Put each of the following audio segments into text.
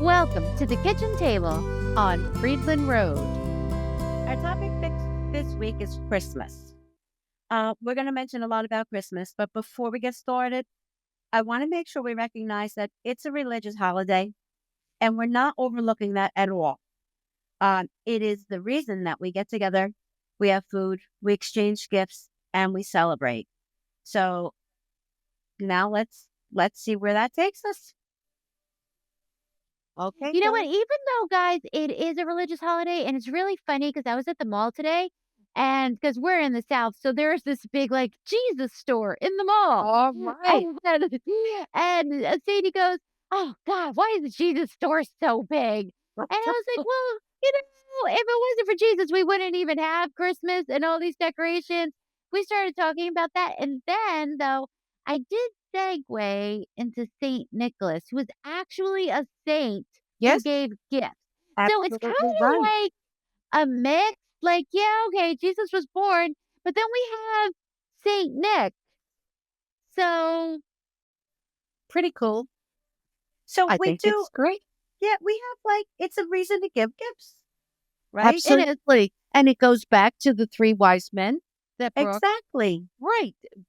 Welcome to the kitchen table on Friedland Road. Our topic this week is Christmas. We're going to mention a lot about Christmas, but before we get started, I want to make sure we recognize that it's a religious holiday and we're not overlooking that at all. It is the reason that we get together, we have food, we exchange gifts, and we celebrate. So now let's see where that takes us. Okay, You know what? go. Even though, guys, it is a religious holiday, and it's really funny because I was at the mall today, and because we're in the South, so there's this big like Jesus store in the mall, All right. and Sadie goes, "Oh God, why is the Jesus store so big?" And I was like, "Well, if it wasn't for Jesus, we wouldn't even have Christmas and all these decorations." We started talking about that, and then though I did segue into Saint Nicholas, who was actually a saint who Yes, gave gifts. So it's kind absolutely of right. like a mix. Like, yeah, okay, Jesus was born, but then we have Saint Nick. So Pretty cool. So I we think do, it's great. yeah, we have it's a reason to give gifts, right? It is. Absolutely, and it goes back to the 3 wise men that Exactly.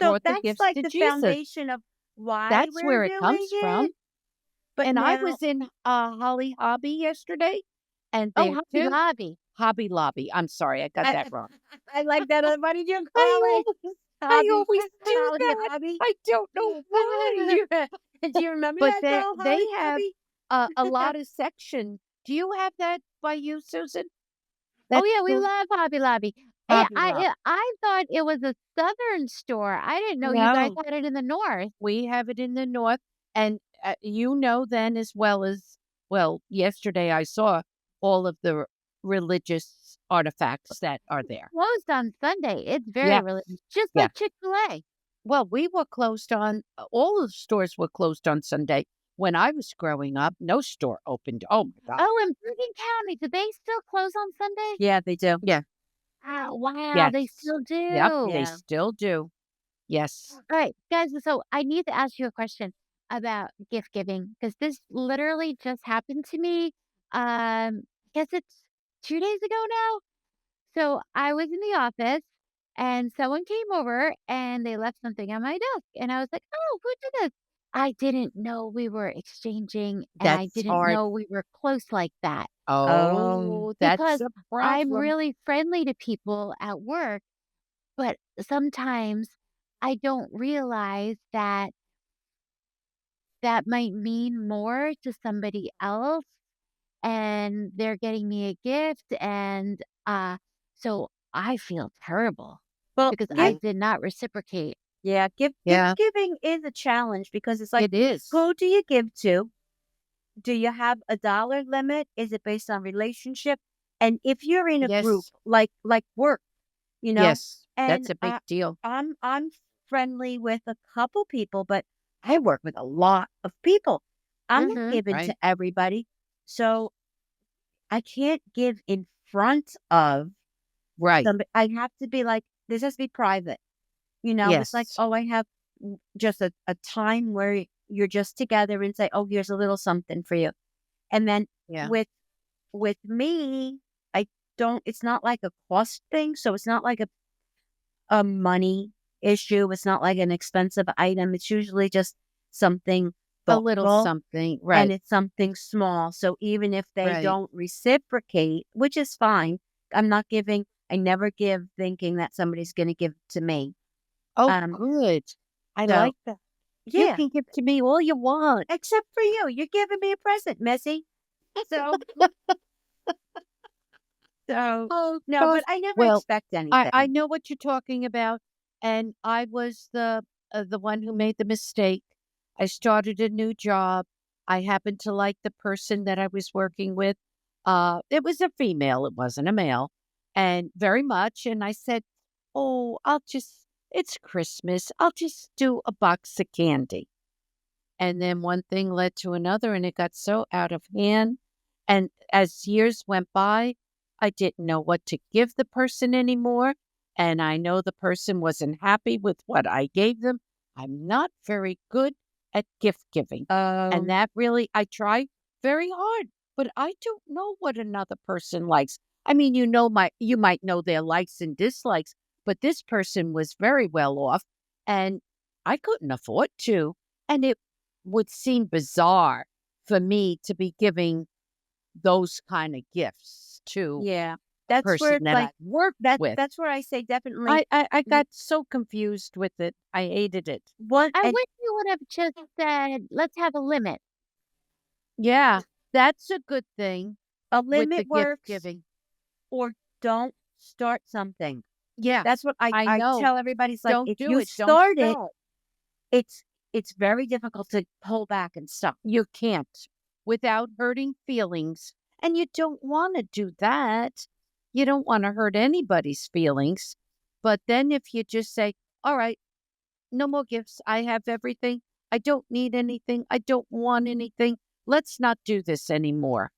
So brought the that's gifts like to the Jesus. foundation of why That's we're where it doing comes from, it. But and I now, was in, Holly Hobby yesterday, and Oh, there Hobby too Lobby. Hobby Lobby, I'm sorry, I got I, that wrong. I like that. What did you I call it? always I Hobby, always do Holly that. Hobby. I don't know why, Do you remember but that they girl, they Holly have, Hobby? a lot of section. Do you have that by you, Susan? Oh That yeah, we store? love Hobby Lobby. Hobby Lobby. I thought it was a southern store. I didn't know you guys No. had it in the north. We have it in the north, and, you know then as well as well, yesterday I saw all of the religious artifacts that are there. Closed on Sunday. It's very Yeah, religious, just yeah. like Chick-fil-A. Well, we were closed on all of the stores were closed on Sunday. When I was growing up, no store opened. Oh my god. Oh, in Bergen County, do they still close on Sunday? Yeah, they do. Yeah. Oh, wow, they Yes. still Yep, do. they Yeah. still do. Yes. Alright, guys, so I need to ask you a question about gift giving because this literally just happened to me, guess it's 2 days ago now? So, I was in the office, and someone came over, and they left something on my desk, and I was like, "Oh, who did this?" I didn't know we were exchanging, and I That's didn't hard. know we were close like that Oh, Oh, that's because a I'm problem. really friendly to people at work, but sometimes I don't realize that that might mean more to somebody else, and they're getting me a gift, and, so I feel terrible well, because I gift. I did not reciprocate. Yeah, gift yeah, giving is a challenge because it's like, it is. who do you give to? Do you have a dollar limit? Is it based on relationship? And if you're in a group Yes. like work, you know, Yes, and that's a big deal. I'm friendly with a couple people, but I work with a lot of people. I'm not Mhm. giving to Right, everybody, so I can't give in front of right. somebody. I have to be like, this has to be private. It's like, Yes. oh, I have just a time where you're just together and say, oh, here's a little something for you. And then Yeah. with me, I don't, it's not like a cost thing. So it's not like a money issue. It's not like an expensive item. It's usually just something A little thoughtful something. and Right, it's something small. So even if they right. don't reciprocate, which is fine, I never give thinking that somebody's going to give to me. Oh, Um, good. I so like that. You yeah, can give to me all you want. except for you. You're giving me a present, Missy. So, so Oh, no, gosh. but I never Well, expect I anything. know what you're talking about, and I was the one who made the mistake. I started a new job. I happened to like the person that I was working with. It was a female, it wasn't a male, and very much. And I said, "Oh, it's Christmas. I'll just do a box of candy." And then one thing led to another, and it got so out of hand. And as years went by, I didn't know what to give the person anymore. And I know the person wasn't happy with what I gave them. I'm not very good at gift giving. And Um, that really, I try. very hard. But I don't know what another person likes. I mean, you might know their likes and dislikes, but this person was very well off and I couldn't afford to. And it would seem bizarre for me to be giving those kind of gifts to Yeah. a That's where person it's that I like worked with. that's where I say definitely I w got so confused with it. I hated it. one I and wish you would have just said, "Let's have a limit." Yeah, that's a good thing a with the limit gift works giving. or don't start something. Yeah, That's what I I know. tell everybody. It's like, Don't if do you it. Don't start it, start. it's it's very difficult to pull back and stop. You can't without hurting feelings. And you don't want to do that. You don't want to hurt anybody's feelings. But then if you just say, all right, no more gifts. I have everything. I don't need anything. I don't want anything. Let's not do this anymore.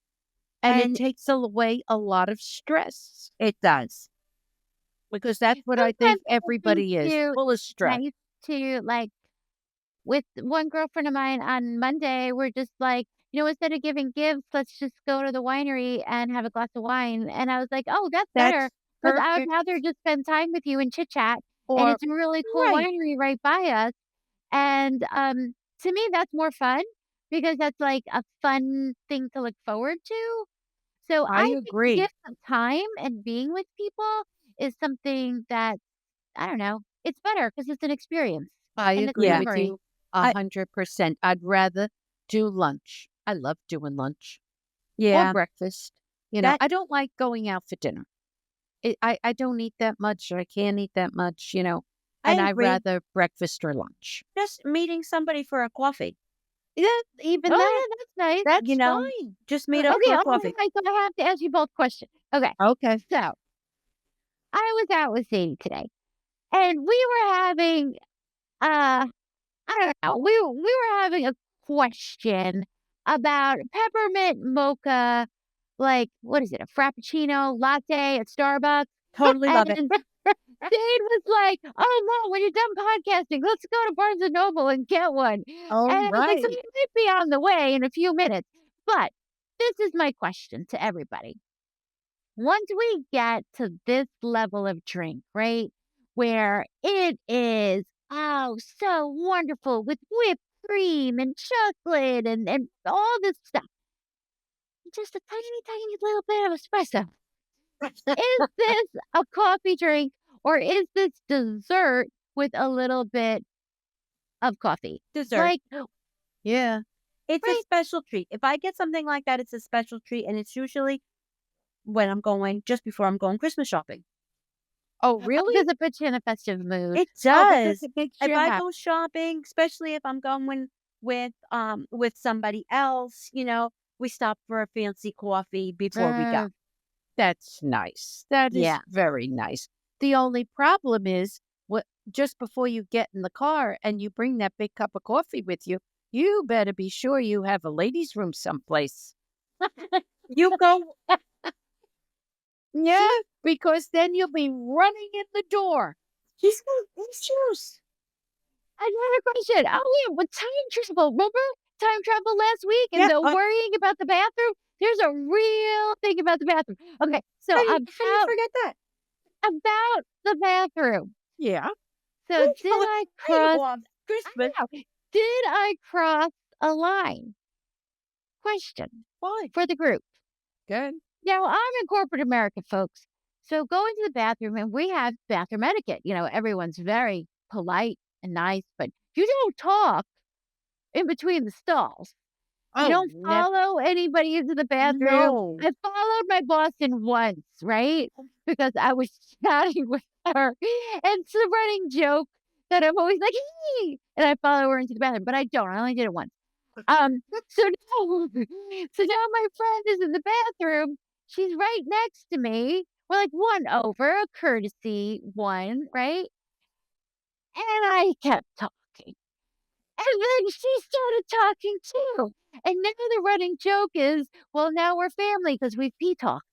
And it And takes away a lot of stress it does. because that's what I think Sometimes I think everybody is too, full of it's stress. nice to, like, with one girlfriend of mine on Monday, we're just like, instead of giving gifts, let's just go to the winery and have a glass of wine. And I was like, oh, that's better That's because I would perfect. rather just spend time with you and chit chat. And Or, it's a really cool right. winery right by us. And to me, that's more fun because that's like a fun thing to look forward to. So I I think the agree. gift of time and being with people is something that, I don't know, it's better because it's an experience I and it's a agree Yeah. with memory. you a I 100%. I'd rather do lunch. I love doing lunch or yeah. breakfast. That I don't like going out for dinner. I don't eat that much or I can't eat that much, I and I agree. rather breakfast or lunch. Just meeting somebody for a coffee. Yeah, even that, Oh, yeah, that's nice. You that's know, fine. just meet up Okay, for a all coffee. right, so I have to ask you both questions. Okay, Okay. so I was out with Sadie today, and we were having, I don't know, we were having a question about peppermint mocha, like, what is it, a frappuccino latte at Starbucks? Totally love it. And Dade was like, "Oh, Mom, when you're done podcasting, let's go to Barnes& and Noble and get one." And All I was like, "So right. it might be on the way in a few minutes." But this is my question to everybody. Once we get to this level of drink, right, where it is, oh, so wonderful with whipped cream and chocolate and all this stuff, just a tiny, tiny little bit of espresso. Is this a coffee drink or is this dessert with a little bit of coffee? Dessert. Like, Yeah. It's a right, special treat. If I get something like that, it's a special treat, and it's usually when I'm going just before I'm going Christmas shopping. Oh, because really? it puts you in a festive mood. It Oh, because does. it makes If you I happy. go shopping, especially if I'm going with somebody else, we stop for a fancy coffee before we go. Uh, That's nice. That is Yeah. very nice. The only problem is what just before you get in the car and you bring that big cup of coffee with you, you better be sure you have a ladies' room someplace. You go Yeah, she because then you'll be running in the door. she's got issues. another question. Oh, yeah, with time travel. Remember time travel last week and Yeah, the worrying about the bathroom? There's a real thing about the bathroom. Okay, so how do you forget that? about the bathroom. Yeah. So We did go I way cross off Christmas. I know. Did I cross a line? Question Why? for the group. Good. Now, I'm in corporate America, folks. So going to the bathroom, and we have bathroom etiquette. Everyone's very polite and nice, but you don't talk in between the stalls. You Oh, don't never. follow anybody into the bathroom. No. I followed my boss in once, right? Because I was chatting with her. And it's a running joke that I'm always like, hey, and I follow her into the bathroom, but I don't. I only did it once. So now, so now my friend is in the bathroom. She's right next to me. We're like one over, a courtesy one, right? And I kept talking. And then she started talking too. And now the running joke is, well, now we're family because we've pee talked.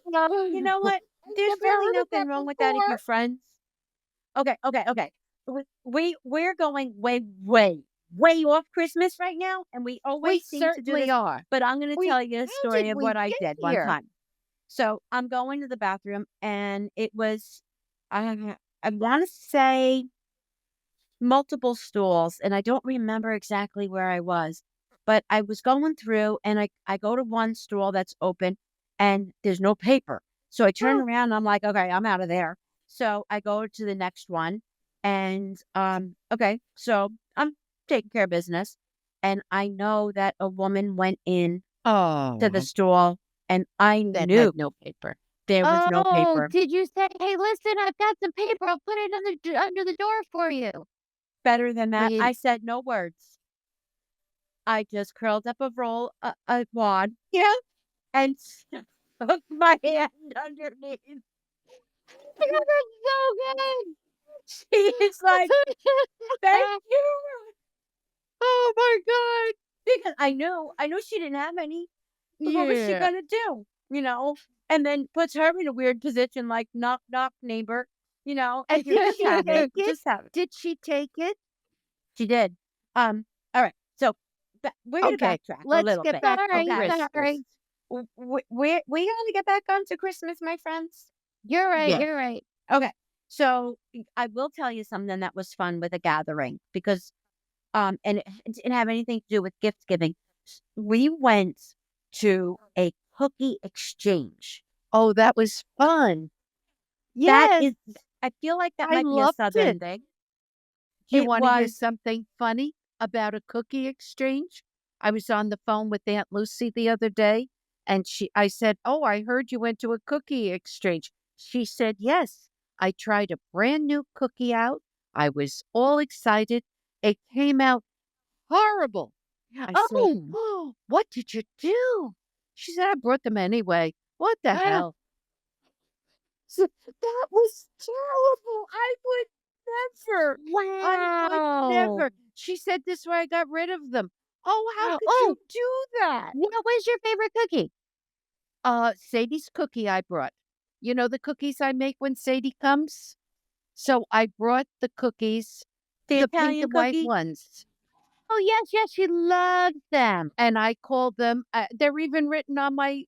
You know I've what? There's never really heard of that nothing wrong with that if before. you're friends. Okay, okay, okay. We're going way, way, way off Christmas right now, and we We always seem to do certainly this, are. but I'm gonna We tell you a How story did of we what I get did one here? time. So, I'm going to the bathroom, and it was I wanna say multiple stools, and I don't remember exactly where I was, but I was going through, and I go to one stool that's open, and there's no paper. So I turn Oh, around, and I'm like, "Okay, I'm out of there." So I go to the next one, and, okay, so I'm taking care of business, and I know that a woman went in to the oh, stool, and I that knew had no paper. there was no Oh, paper. did you say, "Hey, listen, I've got some paper, I'll put it under the door for you." Better than Or that, you I said no words. I just curled up a roll a wad, yeah, and stuck my hand underneath. That's so She's like, "Thank good. you," Oh my god. because I knew she didn't have any. But what was she Yeah. gonna do? You know? And then puts her in a weird position like, "Knock, knock, neighbor." And did Just she have it, take it? just have it. Did she take it? She did. Alright, so we're gonna Okay, backtrack a let's little get bit, back to Sorry, okay? Christmas. sorry. We gotta get back onto Christmas, my friends. You're right, Yes. you're right. Okay. So I will tell you something that was fun with a gathering because and it didn't have anything to do with gift giving. We went to a cookie exchange. Oh, that was fun. That Yes, is I feel like that I might be a loved it. southern thing. Hey, It wanna hear was something funny about a cookie exchange? I was on the phone with Aunt Lucy the other day, and I said, "Oh, I heard you went to a cookie exchange." She said, "Yes. I tried a brand new cookie out. I was all excited. It came out horrible." I said, Oh! "Oh, what did you do?" She said, "I brought them anyway. What the hell?" So that was terrible. I would Wow! never. She said this way I got rid of them. Oh, how could Oh, you do that? what was your favorite cookie? Sadie's cookie I brought. You know the cookies I make when Sadie comes? So I brought the cookies, the the pink Italian and white cookie. ones, Oh, yes, yes, she loves them. and I called them, they're even written on my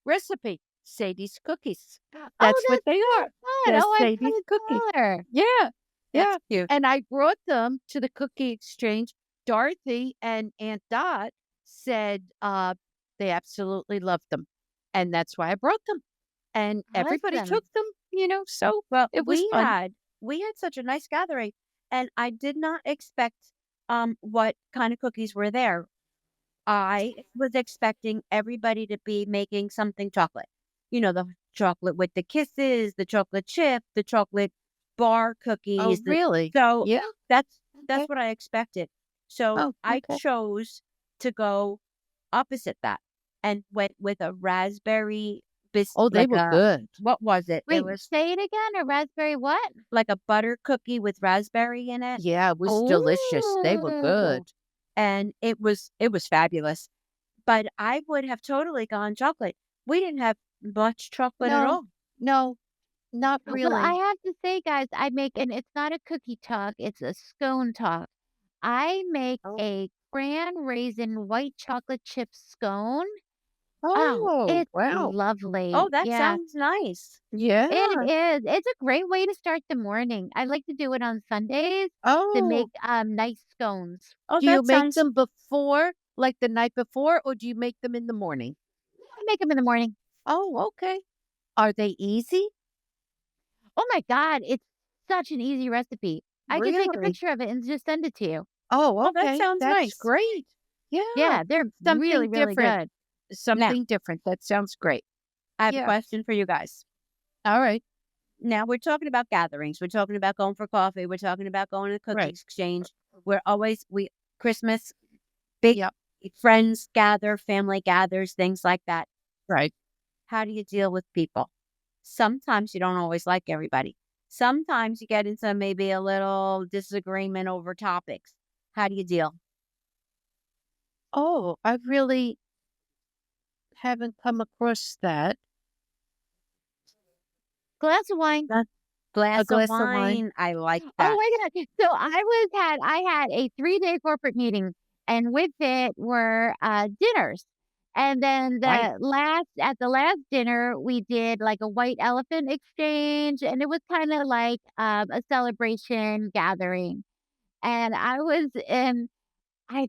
recipe, Sadie's cookies. Oh, That's what that's they so are. fun. They're Oh, I've Sadie's gotta cookie. tell her. Yeah, That's yeah, cute. and I brought them to the cookie exchange. Dorothy and Aunt Dot said, they absolutely loved them, and that's why I brought them, and everybody Awesome. took them, so Well, it was fun. we had such a nice gathering, and I did not expect what kind of cookies were there. I was expecting everybody to be making something chocolate. The chocolate with the kisses, the chocolate chip, the chocolate bar Oh, cookies. really? So Yeah, that's okay. what I expected. So Oh, I okay. chose to go opposite that and went with a raspberry Oh, they like were a good. what was it? It Wait, was say it again, a raspberry what? like a butter cookie with raspberry in it. Yeah, it was delicious. They were Oh. good. And it was fabulous. But I would have totally gone chocolate. We didn't have much chocolate at No, all. no, not Well, I really. have to say, guys, I make and it's not a cookie talk, it's a scone talk. I make Oh. a cran raisin white chocolate chip scone. Oh, Oh, it's wow. Oh, lovely. that Yeah, sounds nice. it Yeah. is. It's a great way to start the morning. I like to do it on Sundays to make, Oh, nice scones. Oh, do you that make sounds them before, like the night before, or do you make them in the morning? I make them in the morning. Oh, okay. Are they easy? Oh my god, it's such an easy recipe. I could take a Really? picture of it and just send it to you. Oh, oh, that okay. sounds That's nice. great. Yeah. Yeah, they're really, Something really different. good. Now, Something different. That sounds great. I have a Yeah. question for you guys. All right. Now, we're talking about gatherings. We're talking about going for coffee. We're talking about going to the cookie Right. exchange. We Christmas, big Yep. friends gather, family gathers, things like that. Right. How do you deal with people? Sometimes you don't always like everybody. Sometimes you get into maybe a little disagreement over topics. How do you deal? Oh, I really haven't come across that. Glass of wine. A Glass of glass of wine. wine, I like Oh that. my god. So I had a 3-day corporate meeting, and with it were, dinners. And then Right. at the last dinner, we did, like, a white elephant exchange, and it was kinda like, a celebration gathering. And I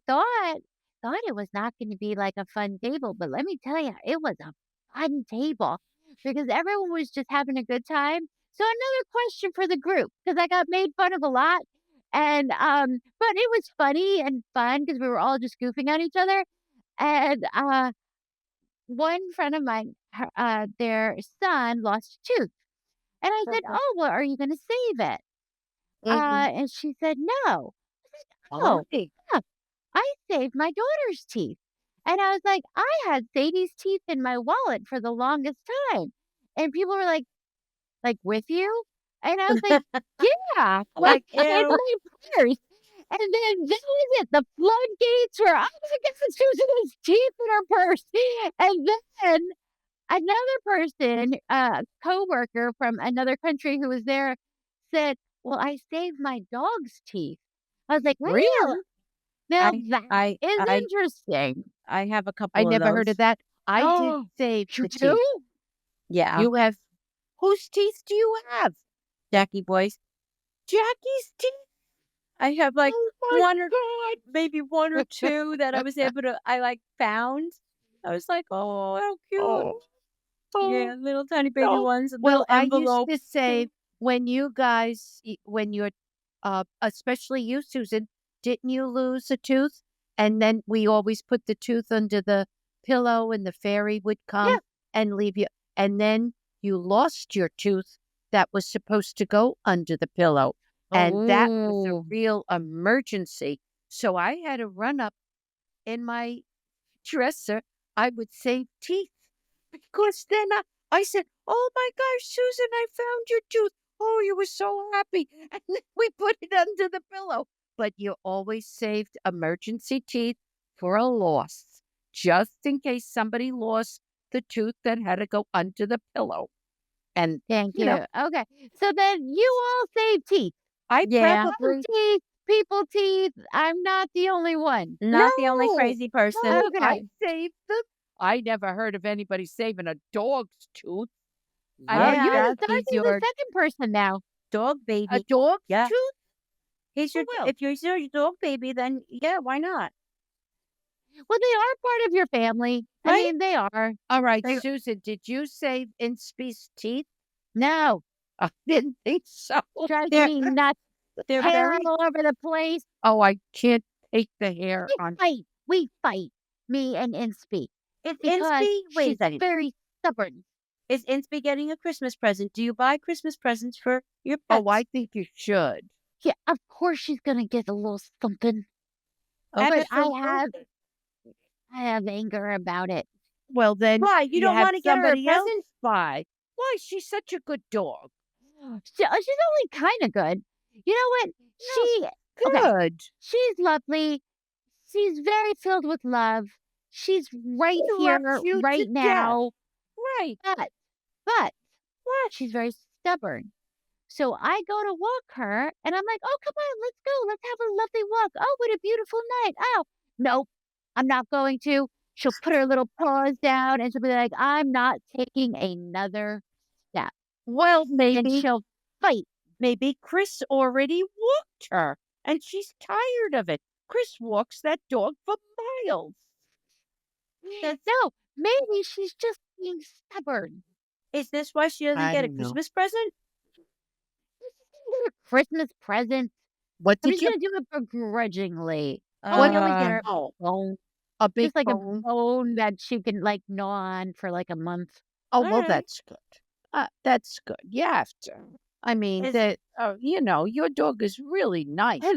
thought it was not gonna be like a fun table, but let me tell you, it was a fun table because everyone was just having a good time. So another question for the group, because I got made fun of a lot, and, but it was funny and fun because we were all just goofing on each other, and, one friend of mine, their son lost a tooth, and I said, Uh-huh. "Oh, well, are you gonna save it?" Mhm. And she said, "No." Why? "Oh, huh, I saved my daughter's teeth." And I was like, "I had Sadie's teeth in my wallet for the longest time." And people were like, "With you?" And I was like, "Yeah, like, Like, in ew. my purse." And then that was it. The floodgates were, "Oh my god, Susan has teeth in her purse." And then another person, a coworker from another country who was there said, "Well, I saved my dog's teeth." I was like, "Really?" Really? Now I that I is I interesting. I have a I couple of never heard of those. that. I did Oh, save you the do? teeth. Yeah, You have whose teeth do you have? Jackie boys. Jackie's teeth? I have, like, Oh my 1 or maybe 1 or god. 2 that I was able to found. I was like, "Oh, how cute." Oh, oh, Yeah, little tiny baby no. ones, Well, little I used envelope. to save when you guys when you're especially you, Susan, didn't you lose a tooth? And then we always put the tooth under the pillow and the fairy would Yeah. come and leave you. And then you lost your tooth that was supposed to go under the pillow. And that was a Oh, real emergency. So I had to run up in my dresser. I would save teeth because then I said, "Oh my gosh, Susan, I found your tooth. Oh, you were so happy." And then we put it under the pillow. But you always saved emergency teeth for a loss, just in case somebody lost the tooth that had to go under the pillow. And, thank you know, you. Okay. So then you all save teeth. I Yeah, Dog probably, teeth, people teeth. I'm not the only one. not the only no, crazy person. no, I Okay. saved them. I never heard of anybody saving a dog's tooth. I Well, mean, Yeah, you're that Darcy's he's the your second person now. dog a baby. dog's Yeah, tooth? he's Oh, your well. if he's your dog baby, then yeah, why not? Well, they are part of your family. I Right? mean, they are. All right, They Susan, did you save Inspy's teeth? No, I didn't think so. drives they're me nuts. they're Hair very all over the place. Oh, I can't take the hair We on. fight. We fight, me and Inspy, is because Inspy wait a she's second. very stubborn. Is Inspy getting a Christmas present? Do you buy Christmas presents for your Oh, I pets? think you should. Yeah, of course she's gonna get a little something, but Absolutely. I have anger about it. Well, then Why, you you don't have wanna get her a somebody else present? buy. Why, she's such a good dog. She's only kinda good. You know what? No, Okay, good. she's lovely. She's very filled with love. She's right She loves here, you to right death. now, Right. but What? she's very stubborn. So I go to walk her and I'm like, "Oh, come on, let's go. Let's have a lovely walk. Oh, what a beautiful night. Oh, nope, I'm not going to." She'll put her little paws down and she'll be like, "I'm not taking another step." Well, And she'll fight. maybe Chris already walked her and she's tired of it. Chris walks that dog for miles. That's No, maybe she's just being stubborn. is this why she doesn't I get a don't know. Christmas present? Get a Christmas present. What I'm did just you gonna do it begrudgingly. I'll what maybe get Uh, her a oh, bone, a big just like a bone? bone that she can, like, gnaw on for, like, a month. Oh, well, alright. that's good. That's good. You have to. I mean, Is your dog is really nice.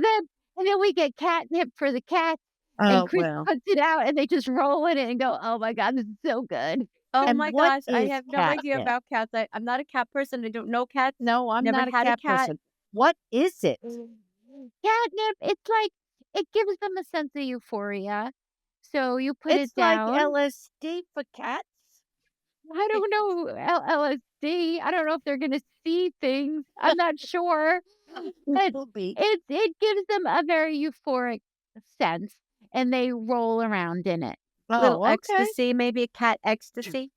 And then we get catnip for the cats, and Oh, Chris well. puts it out, and they just roll in it and go, "Oh my god, this is so good." oh And my what gosh, I is have no idea catnip? about cats. I'm not a cat person, I don't know cats, No, I'm never not a had a cat cat. person. What is it? Catnip, it's like it gives them a sense of euphoria, so you put It's it like down. LSD for cats? I don't know LSD. LSD. I don't know if they're gonna see things. I'm not sure, but Will be. it gives them a very euphoric sense, and they roll around in it. Little Oh, okay. ecstasy, maybe a cat ecstasy.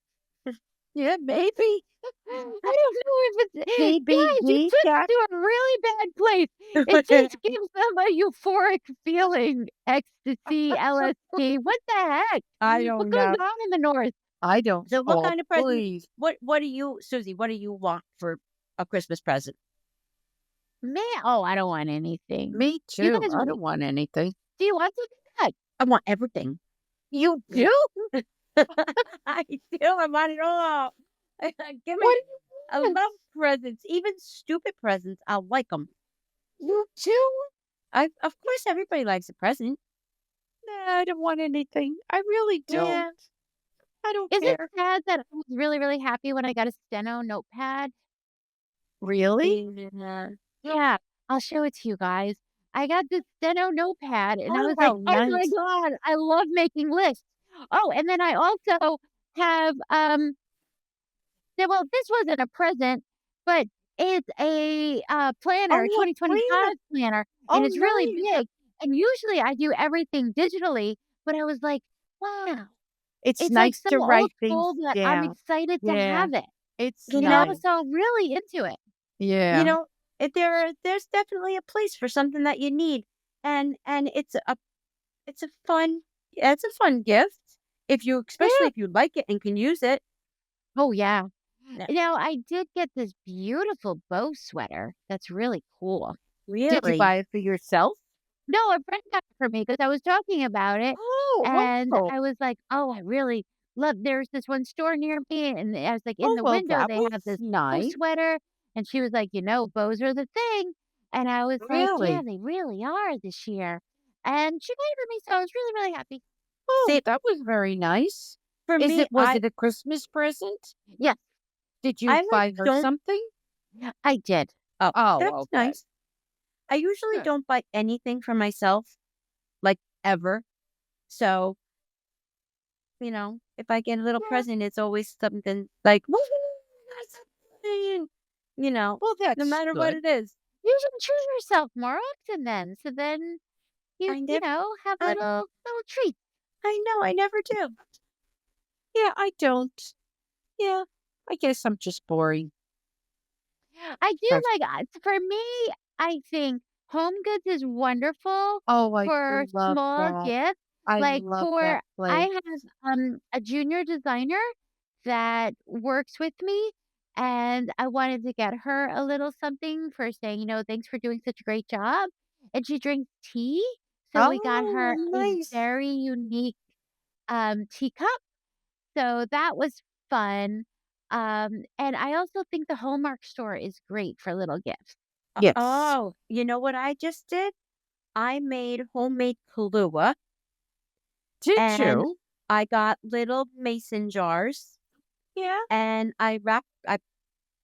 Yeah, maybe. I don't know if it's guys, you CBD took shot. it to a really bad place. It just gives them a euphoric feeling. Ecstasy, LSD, what the heck? I What don't goes know. on in the North? I don't So what oh, kind of present please. what do you Susie, what do you want for a Christmas present? Man, oh, I don't want anything. Me You too. guys, I don't want anything. do you want something good? I want everything. You do? I do. I want it all. Give me What do you I want? love presents, even stupid presents. I like them. You do? I of course everybody likes a present. Nah, I don't want anything. I really don't. Yeah. I don't Is it care. sad that I was really, really happy when I got a steno notepad? Really? Yeah. Yeah, I'll show it to you guys. I got this steno notepad and I Oh, was like, how "Oh my nice. god, I love making lists." Oh, and then I also have, well, this wasn't a present, but it's a, planner, a Oh, a 2025 planner. planner, and Oh, it's really nice. big, and usually I do everything digitally, but I was like, "Wow." It's It's like nice so to old write things school that I'm down. excited to Yeah, have it, it's You you know, know, nice. so really into it. you Yeah. know, there's definitely a place for something that you need. And it's a fun yeah, it's a fun gift. If you especially Yeah, if you like it and can use it. Oh, yeah. Yeah. You know, I did get this beautiful bow sweater that's really cool. did you Really? buy it for yourself? No, a friend got it for me because I was talking about it, Oh, and wow. I was like, "Oh, I really love" there's this one store near me, and I was like, in Oh, the well, window, that they was have this bow nice. sweater, and she was like, bows are the thing." And I was like, "Yeah, Really? they really are this year." And she got it for me, so I was really, really happy. Oh, See, that was very nice. for me, Was it a Christmas present? Yes, Did I you like buy her don't something? I did. oh, Oh, that's okay. nice. I usually Good. don't buy anything for myself, like, ever. So, if I get a little Yeah. present, it's always something like, "Woohoo, that's something," Well, no that's matter what good. it is. You should choose yourself more often then, so then I you never know, have I little treats. I know, I never do. Yeah, I don't. Yeah, I guess I'm just boring. I do That's like for me, I think Home Goods is wonderful oh, I for love small that. gifts. I Like love that for I place. have a junior designer that works with me and I wanted to get her a little something for saying, thanks for doing such a great job. And she drinks tea. So we got Oh, her a nice. very unique teacup. So that was fun. And I also think the Hallmark store is great for little gifts. Yes. Oh, you know what I just did? I made homemade Kahlua, Did and you? I got little mason jars, Yeah. and I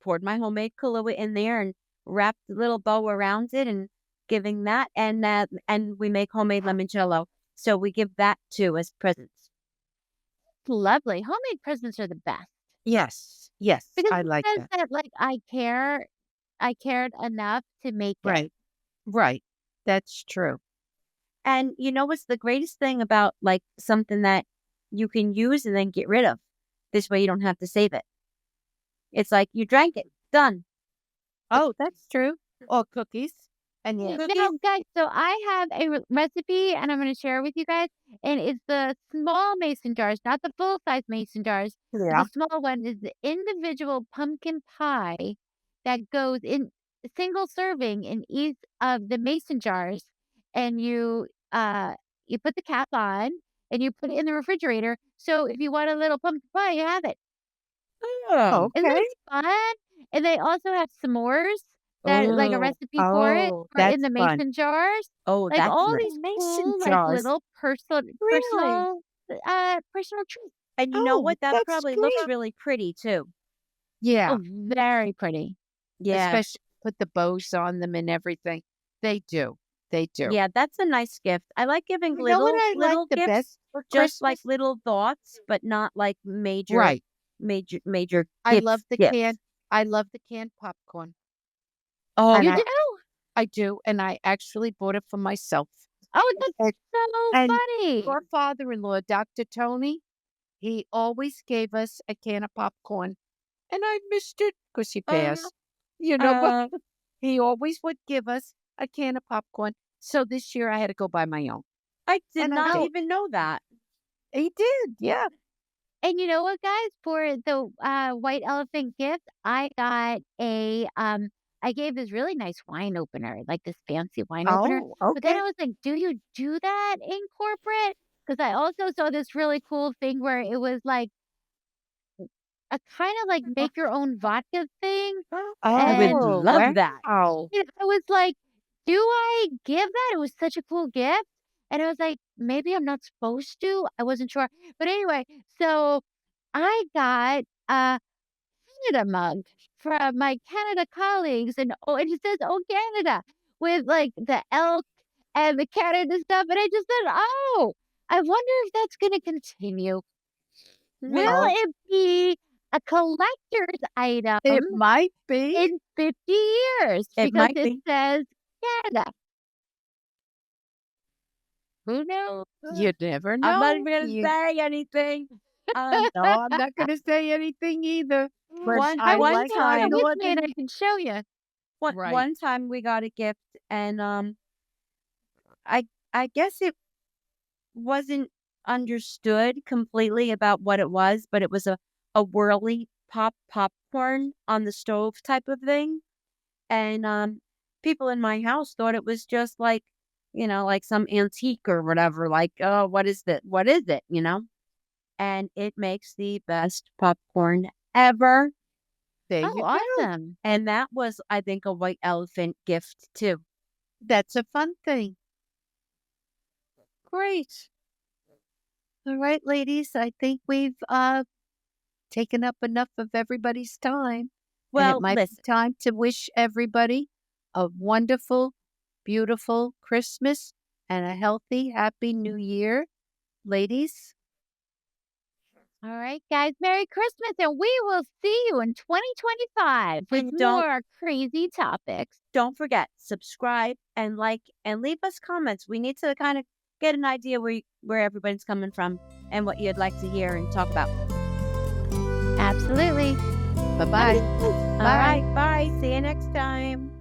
poured my homemade Kahlua in there and wrapped a little bow around it and giving that, and we make homemade limoncello, so we give that too as presents. Lovely. Homemade presents are the best Yes. Yes, because I it like says that. that like I cared enough to make it. Right. Right. That's true. And you know what's the greatest thing about, like, something that you can use and then get rid of? This way you don't have to save it. It's like you drank it, done. Oh, that's true. Or cookies. And yeah. Now, Cookies? guys, so I have a recipe and I'm going to share it with you guys. And it's the small mason jars, not the full size mason jars, but the Yeah. small one is the individual pumpkin pie that goes in single serving in each of the mason jars. And you put the cap on and you put it in the refrigerator. So if you want a little pumpkin pie, you have it. Oh. Isn't Okay. it fun? And they also have s'mores that like a Oh. recipe for it Oh, are in that's the fun. mason jars. Oh, Like that's all nice. these Oh, mason cool, like jars. little Really? personal treats. And you know Oh, what? That that's probably looks great. really pretty too. Yeah. Oh, very pretty. Yeah. Especially put the bows on them and everything. They do. They do. Yeah, that's a nice gift. I like giving You know what I like little the gifts, best for just like Christmas? little thoughts, but not like major Right. major major I love gifts the gifts. I love the canned popcorn. Oh, And You I do? I do, and I actually bought it for myself. Oh, that's And so and funny. your father-in-law, Doctor Tony, he always gave us a can of popcorn, and I missed it because he uh, passed, but uh, he always would give us a can of popcorn. So this year I had to go buy my own, I did and I not did. Oh, even know that. He did, yeah. and you know what, guys? For the, white elephant gift, I gave this really nice wine opener, like this fancy wine opener, Oh, but then okay. I was like, "Do you do that in corporate?" Because I also saw this really cool thing where it was like a kinda like make your own vodka thing, I would and, Oh, love that. wow. I was like, "Do I give that?" It was such a cool gift, and I was like, "Maybe I'm not supposed to?" I wasn't sure, but anyway, so I got a Canada mug from my Canada colleagues, and it says, "Oh, Canada," with, like, the elk and the Canada stuff, and I just said, "Oh, I wonder if that's gonna continue. Will Yeah, Oh, it be a collector's item it might be. in 50 years?" it Because might it be. says Canada. Who knows? You never I'm not even know. gonna You say anything. Um, No, I'm not gonna say anything either, but one I I wish one like I how had I it time, with thought me and and I can show you. right. one time we got a gift, and I I guess it wasn't understood completely about what it was, but it was a whirly popcorn on the stove type of thing, and people in my house thought it was just like, like some antique or whatever. Like, oh, what is that? What is it? And it makes the best popcorn ever. There Oh, you go. awesome. And that was, I think, a white elephant gift too. That's a fun thing. Great. All right, ladies, I think we've, taken up enough of everybody's time, and it Well, might be listen, time to wish everybody a wonderful, beautiful Christmas and a healthy, happy New Year. Ladies, All right, guys, Merry Christmas, and we will see you in 2025 with and more crazy topics. don't forget, subscribe and like and leave us comments. We need to kind of get an idea where everybody's coming from and what you'd like to hear and talk about. Absolutely. bye bye. All Bye. right, bye. See you next time.